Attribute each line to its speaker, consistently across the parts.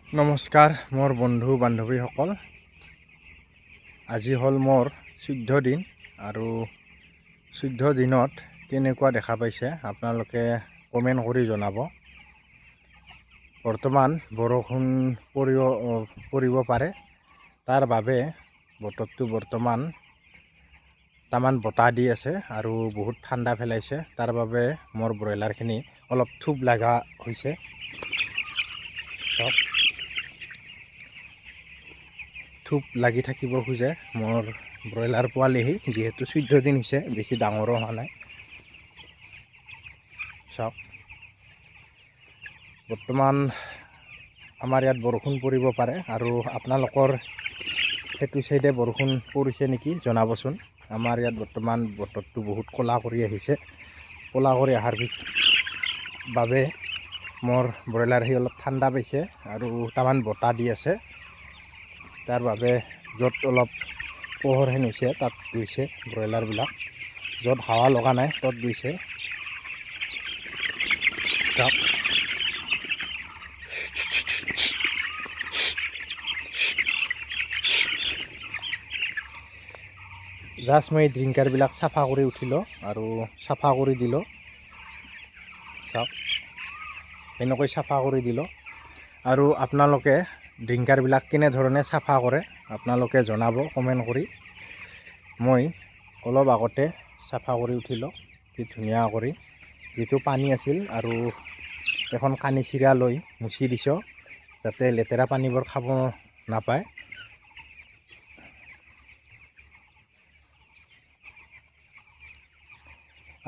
Speaker 1: নমস্কাৰ মোৰ বন্ধু বান্ধৱীসকল। আজি হ'ল মোৰ 14 দিন আৰু 14 দিনত কেনেকুৱা দেখা পাইছে আপোনালোকে কমেণ্ট কৰি জনাব। বৰ্তমান বৰষুণ পৰিব পাৰে, তাৰ বাবে বতৰটো বৰ্তমান তামান বতাহ দি আছে আৰু বহুত ঠাণ্ডা পেলাইছে। তাৰ বাবে মোৰ ব্ৰইলাৰখিনি অলপ থূপ লগা হৈছে। থূপ লাগি থাকিব খোজে মোৰ ব্ৰইলাৰ পোৱালিহি, যিহেতু 14 দিন হৈছে, বেছি ডাঙৰো হোৱা নাই। চাওক, বৰ্তমান আমাৰ ইয়াত বৰষুণ পৰিব পাৰে আৰু আপোনালোকৰ সেইটো চাইডে বৰষুণ পৰিছে নেকি জনাবচোন। আমাৰ ইয়াত বৰ্তমান বতৰটো বহুত ক'লা কৰি আহিছে। ক'লা কৰি অহাৰ বাবে মোৰ ব্ৰইলাৰহি অলপ ঠাণ্ডা পাইছে আৰু তামান বতাহ দি আছে। তাৰ বাবে য'ত অলপ পোহৰহেন হৈছে তাত গৈছে ব্ৰইলাৰবিলাক, য'ত হাৱা লগা নাই তাত গৈছে। জাষ্ট মই ড্ৰিংকাৰবিলাক চাফা কৰি উঠিলোঁ আৰু চাফা কৰি দিলোঁ। চাওক, এনেকৈ চাফা কৰি দিলোঁ। আৰু আপোনালোকে ড্ৰিংকাৰবিলাক কেনেধৰণে চাফা কৰে আপোনালোকে জনাব কমেণ্ট কৰি। মই অলপ আগতে চাফা কৰি উঠিলোঁ, কি ধুনীয়া কৰি। যিটো পানী আছিল আৰু এখন কানি চিৰা লৈ মুচি দিছোঁ, যাতে লেতেৰা পানীবোৰ খাব নাপায়।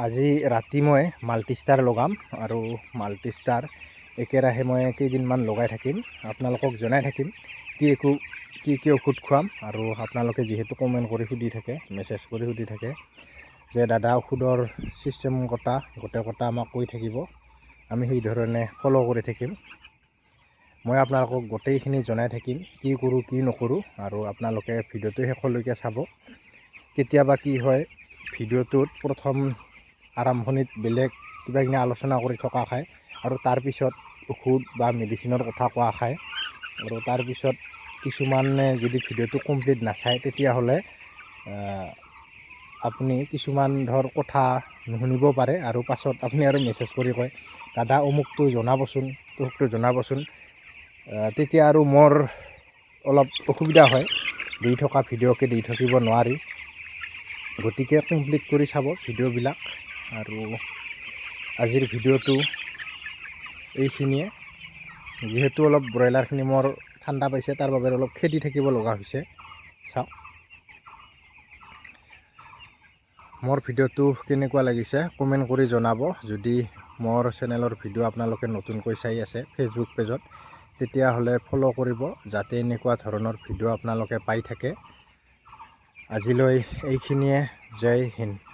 Speaker 1: আজি ৰাতি মই মাল্টিষ্টাৰ লগাম আৰু মাল্টিষ্টাৰ একেৰাহে মই কেইদিনমান লগাই থাকিম, আপোনালোকক জনাই থাকিম কি ঔষধ খুৱাম। আৰু আপোনালোকে যিহেতু কমেণ্ট কৰি সুধি থাকে, মেছেজ কৰি সুধি থাকে যে দাদা ঔষধৰ চিষ্টেম গোটেই কথা আমাক কৈ থাকিব, আমি সেই ধৰণে ফ'ল' কৰি থাকিম। মই আপোনালোকক গোটেইখিনি জনাই থাকিম কি কৰোঁ কি নকৰোঁ, আৰু আপোনালোকে ভিডিঅ'টো শেষলৈকে চাব। কেতিয়াবা কি হয়, ভিডিঅ'টোত প্ৰথম আৰম্ভণিত বেলেগ কিবা কিনি আলোচনা কৰি থকা খায় আৰু তাৰপিছত ঔষধ বা মেডিচিনৰ কথা কোৱা খায়, আৰু তাৰপিছত কিছুমানে যদি ভিডিঅ'টো কমপ্লিট নাচায় তেতিয়াহ'লে আপুনি কিছুমান কথা নুশুনিব পাৰে আৰু পাছত আপুনি আৰু মেছেজ কৰি কয় দাদা অমুকটো জনাবচোন, তমুকটো জনাবচোন। তেতিয়া আৰু মোৰ অলপ অসুবিধা হয়, দি থকা ভিডিঅ'কে দি থাকিব নোৱাৰি। গতিকে কমপ্লিট কৰি চাব ভিডিঅ'বিলাক। আৰু আজিৰ ভিডিঅ'টো এইখিনিয়ে। যিহেতু অলপ ব্ৰইলাৰখিনি মোৰ ঠাণ্ডা পাইছে, তাৰ বাবে অলপ খেদি থাকিব লগা হৈছে। চাওক, মোৰ ভিডিঅ'টো কেনেকুৱা লাগিছে কমেণ্ট কৰি জনাব। যদি মোৰ চেনেলৰ ভিডিঅ' আপোনালোকে নতুনকৈ চাই আছে ফেচবুক পেজত, তেতিয়াহ'লে ফ'ল' কৰিব, যাতে এনেকুৱা ধৰণৰ ভিডিঅ' আপোনালোকে পাই থাকে। আজিলৈ এইখিনিয়ে। জয় হিন্দ।